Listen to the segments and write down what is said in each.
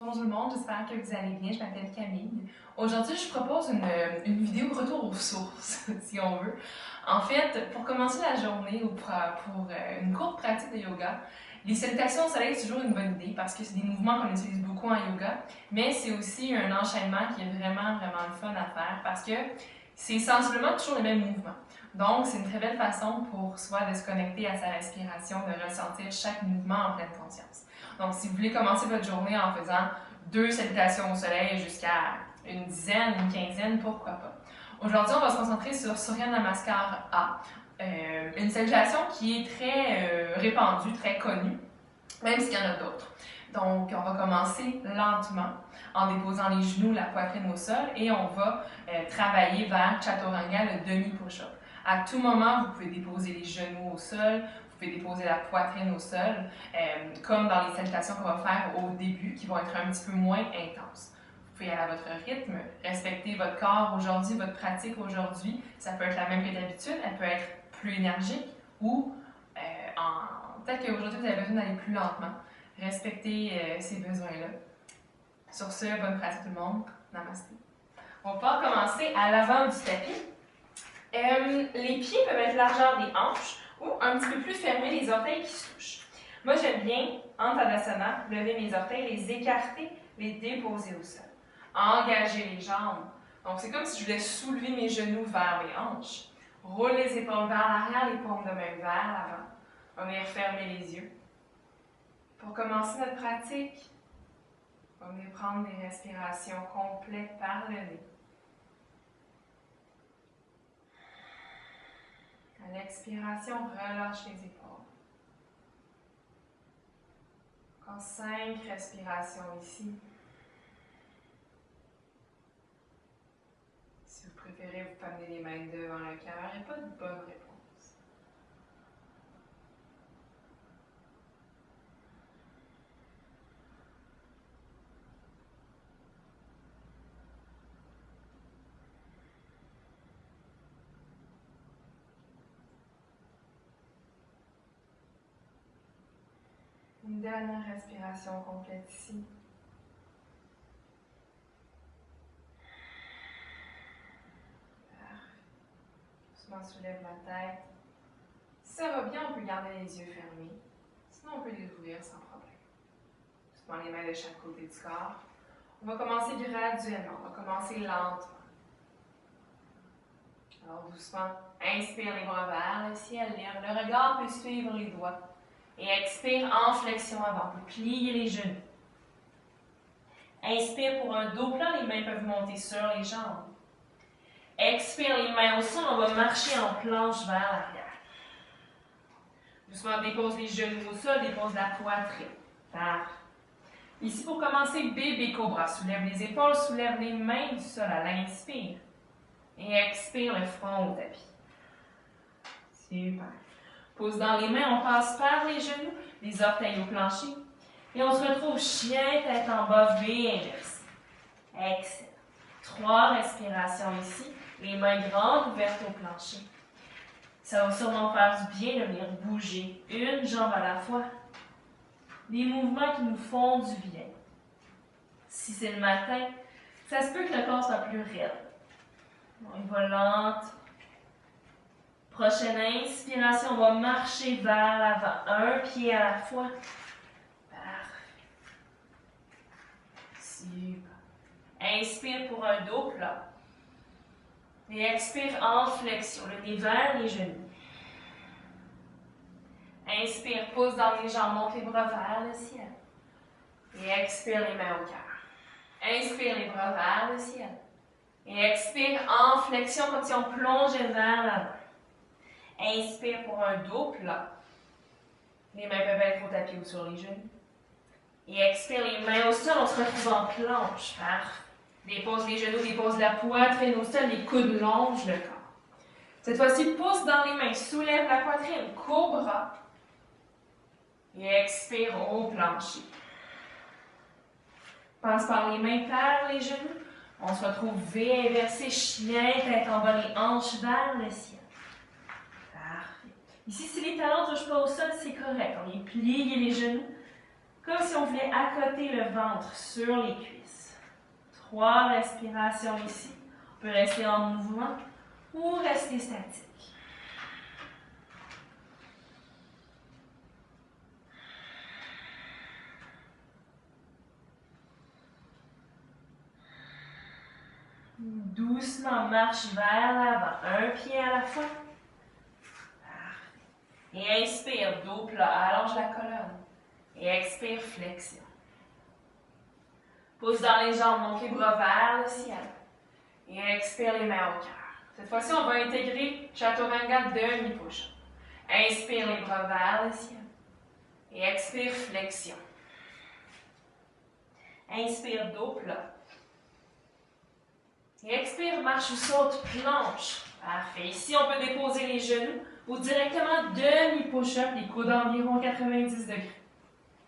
Bonjour tout le monde, j'espère que vous allez bien. Je m'appelle Camille. Aujourd'hui, je propose une vidéo retour aux sources, si on veut. En fait, pour commencer la journée ou pour une courte pratique de yoga, les salutations au soleil, c'est toujours une bonne idée parce que c'est des mouvements qu'on utilise beaucoup en yoga, mais c'est aussi un enchaînement qui est vraiment le fun à faire parce que c'est sensiblement toujours les mêmes mouvements. Donc, c'est une très belle façon pour soi de se connecter à sa respiration, de ressentir chaque mouvement en pleine conscience. Donc, si vous voulez commencer votre journée en faisant 2 salutations au soleil jusqu'à une dizaine, une quinzaine, pourquoi pas. Aujourd'hui, on va se concentrer sur Surya Namaskar A, une salutation qui est très répandue, très connue, même s'il y en a d'autres. Donc, on va commencer lentement en déposant les genoux, la poitrine au sol et on va travailler vers Chaturanga, le demi-push-up. À tout moment, vous pouvez déposer les genoux au sol, vous pouvez déposer la poitrine au sol, comme dans les salutations qu'on va faire au début, qui vont être un petit peu moins intenses. Vous pouvez aller à votre rythme, respecter votre corps aujourd'hui, votre pratique aujourd'hui. Ça peut être la même que d'habitude, elle peut être plus énergique ou peut-être qu'aujourd'hui vous avez besoin d'aller plus lentement. Respectez ces besoins-là. Sur ce, bonne pratique tout le monde. Namasté. On va pouvoir commencer à l'avant du tapis. Les pieds peuvent être largeur des hanches ou un petit peu plus fermés, les orteils qui se touchent. Moi, j'aime bien, en Tadasana, lever mes orteils, les écarter, les déposer au sol. Engager les jambes. Donc, c'est comme si je voulais soulever mes genoux vers mes hanches. Roule les épaules vers l'arrière, les paumes de main vers l'avant. On va venir fermer les yeux. Pour commencer notre pratique, on va venir prendre des respirations complètes par le nez. À l'expiration, relâche les épaules. Encore 5 respirations ici. Si vous préférez, vous pouvez amener les mains devant le cœur. Il n'y a pas de bonne réponse. Une dernière respiration complète ici. Doucement soulève la tête. Si ça va bien, on peut garder les yeux fermés. Sinon, on peut les ouvrir sans problème. Doucement les mains de chaque côté du corps. On va commencer graduellement. On va commencer lentement. Alors doucement, inspire les bras vers le ciel. Le regard peut suivre les doigts. Et expire en flexion avant. Vous pliez les genoux. Inspire pour un dos plat, les mains peuvent monter sur les jambes. Expire les mains au sol, on va marcher en planche vers l'arrière. Doucement, dépose les genoux au sol, dépose la poitrine. Parfait. Ici, pour commencer, bébé cobra. Soulève les épaules, soulève les mains du sol à l'inspire. Et expire le front au tapis. Super. Pose dans les mains, on passe par les genoux, les orteils au plancher. Et on se retrouve chien, tête en bas, V inverse. Excellent. 3 respirations ici. Les mains grandes ouvertes au plancher. Ça va sûrement faire du bien de venir bouger une jambe à la fois. Des mouvements qui nous font du bien. Si c'est le matin, ça se peut que le corps soit plus raide. On y va lente. Prochaine inspiration, on va marcher vers l'avant. Un pied à la fois. Parfait. Super. Inspire pour un dos plat. Et expire en flexion, le nez vers les genoux. Inspire, pousse dans les jambes, monte les bras vers le ciel. Et expire les mains au cœur. Inspire les bras vers le ciel. Et expire en flexion comme si on plongeait vers l'avant. Inspire pour un dos plat. Les mains peuvent être au tapis ou sur les genoux. Et expire les mains au sol, on se retrouve en planche. Parfait. Dépose les genoux, dépose la poitrine au sol, les coudes longent le corps. Cette fois-ci, pousse dans les mains, soulève la poitrine, cobra. Et expire au plancher. Passe par les mains, par les genoux. On se retrouve V inversé, chien, tête en bas, les hanches vers le ciel. Parfait. Ici, si les talons ne touchent pas au sol, c'est correct. On vient plier les genoux. Comme si on voulait accoter le ventre sur les cuisses. 3 respirations ici. On peut rester en mouvement ou rester statique. Doucement, marche vers l'avant. Un pied à la fois. Et inspire, dos plat, allonge la colonne. Et expire, flexion. Pousse dans les jambes, monte les bras vers le ciel. Et expire les mains au cœur. Cette fois-ci, on va intégrer Chaturanga demi-push. Inspire les bras vers le ciel. Et expire, flexion. Inspire, dos plat. Et expire, marche ou saute, planche. Parfait. Ici, on peut déposer les genoux ou directement demi-push-up, les coudes environ 90 degrés.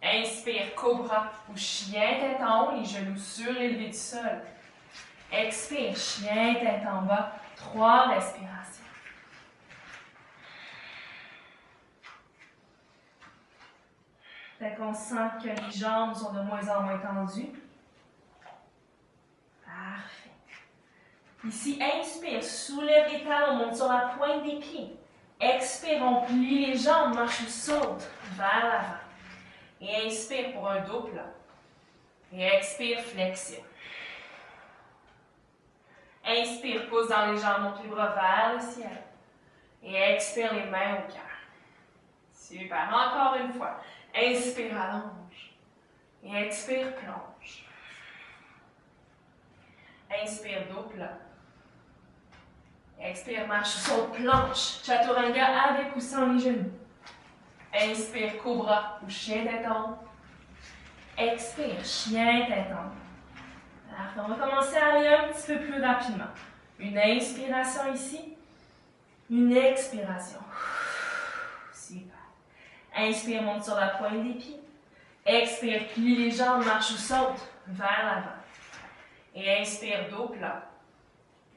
Inspire, cobra ou chien tête en haut, les genoux surélevés du sol. Expire, chien tête en bas, 3 respirations. Fait qu'on sent que les jambes sont de moins en moins tendues. Parfait. Ici, inspire, soulève les talons, monte sur la pointe des pieds. Expire, on plie les jambes, marche ou saute vers l'avant. Et inspire pour un dos plat. Et expire, flexion. Inspire, pousse dans les jambes, monte les bras vers le ciel. Et expire les mains au cœur. Super. Encore une fois. Inspire, allonge. Et expire, plonge. Inspire, dos plat. Expire, marche, saute, planche. Chaturanga avec ou sans les genoux. Inspire, cobra ou chien tête en haut. Expire, chien tête en haut. Parfait. On va commencer à aller un petit peu plus rapidement. Une inspiration ici. Une expiration. Super. Inspire, monte sur la pointe des pieds. Expire, plie les jambes, marche ou saute vers l'avant. Et inspire, dos plat.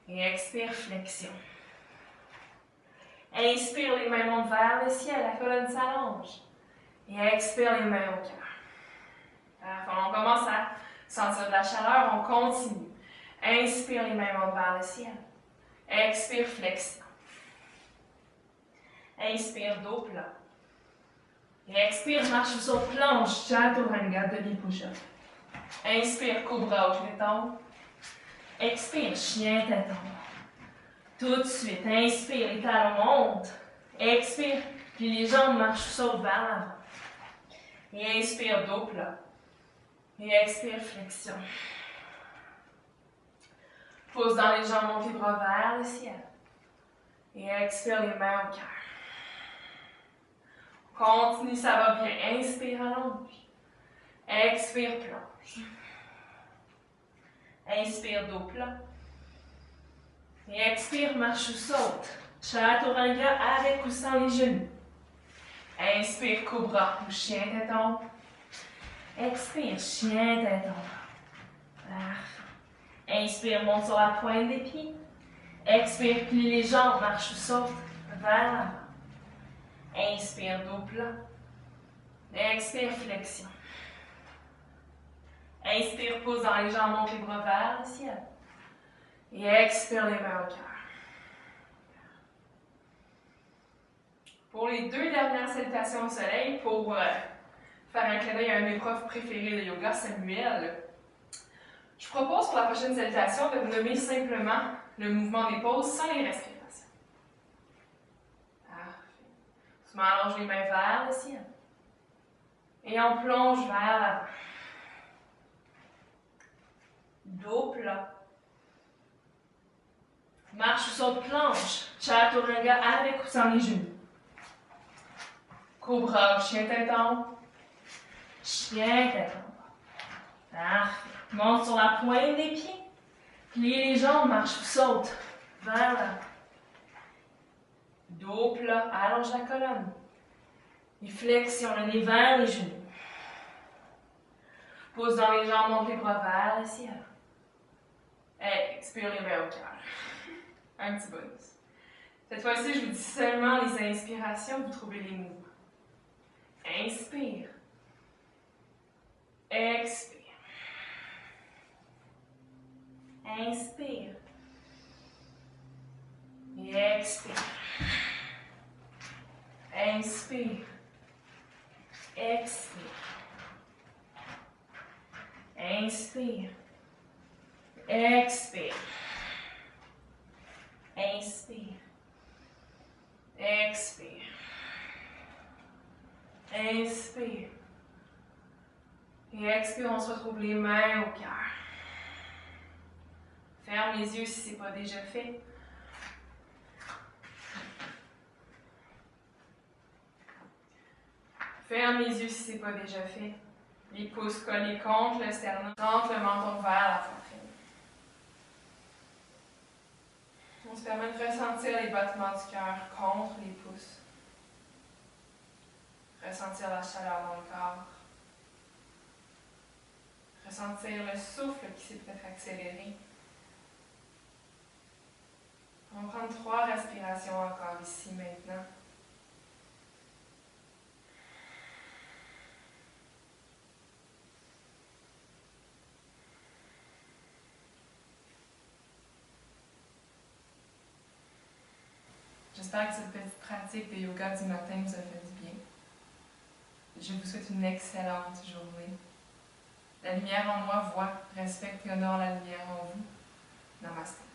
Et expire, flexion. Inspire, les mains montent vers le ciel, la colonne s'allonge. Et expire, les mains au cœur. Parfait. On commence à sentir de la chaleur, on continue. Inspire, les mains montent vers le ciel. Expire, flexion. Inspire, dos plat. Et expire, marche ou saute, planche, Chaturanga, demi-push-up. Inspire, cobra ou tête en haut. Expire, chien tête en bas. Tout de suite, inspire, les talons montent. Expire, puis les jambes marchent ou sautent vers l'avant. Et inspire, dos plat. Et expire, flexion. Pousse dans les jambes, monte les bras vers le ciel. Et expire, les mains au cœur. Continue, ça va bien. Inspire, allonge. Expire, plonge. Inspire, dos plat. Et expire, marche ou saute. Chaturanga avec ou sans les genoux. Inspire, cobra ou chien tête en haut. Expire, chien tête en bas. Parfait. Inspire, monte sur la pointe des pieds. Expire, plie les jambes, marche ou saute vers l'avant. Inspire, dos plat. Expire, flexion. Inspire, pousse dans les jambes, monte les bras vers le ciel. Et expire, les mains au cœur. Pour les 2 dernières salutations au soleil, pour faire un clin d'œil à un de mes profs préférés de yoga, Samuel, je propose pour la prochaine salutation de vous nommer simplement le mouvement des pauses sans les respirations. Parfait. Doucement, allonge les mains vers le ciel. Et on plonge vers l'avant. Dos plat. Marche ou saute, planche. Chaturanga avec ou sans les genoux. Cobra ou chien tête en haut. Chien tête en bas. Parfait. Monte sur la pointe des pieds. Plie les jambes, marche ou saute vers l'avant. Dos plat, allonge la colonne. Et flexion, le nez vers les genoux. Pousse dans les jambes, monte les bras vers le ciel. Expire les mains au cœur. Un petit bonus. Cette fois-ci, je vous dis seulement les inspirations, vous trouvez les mouvements. Inspire. Expire. Inspire. Et expire. Inspire. Expire. Inspire. Expire. Inspire. Expire. Inspire. Et expire, on se retrouve les mains au cœur. Ferme les yeux si ce n'est pas déjà fait. Ferme les yeux si ce n'est pas déjà fait. Les pouces collés contre le sternum, rentre le menton vers la poitrine. On se permet de ressentir les battements du cœur contre les pouces. Ressentir la chaleur dans le corps. Ressentir le souffle qui s'est peut-être accéléré. On va prendre 3 respirations encore ici maintenant. J'espère que cette petite pratique de yoga du matin vous a fait du bien. Je vous souhaite une excellente journée. La lumière en moi voit, respecte et honore la lumière en vous. Namaste.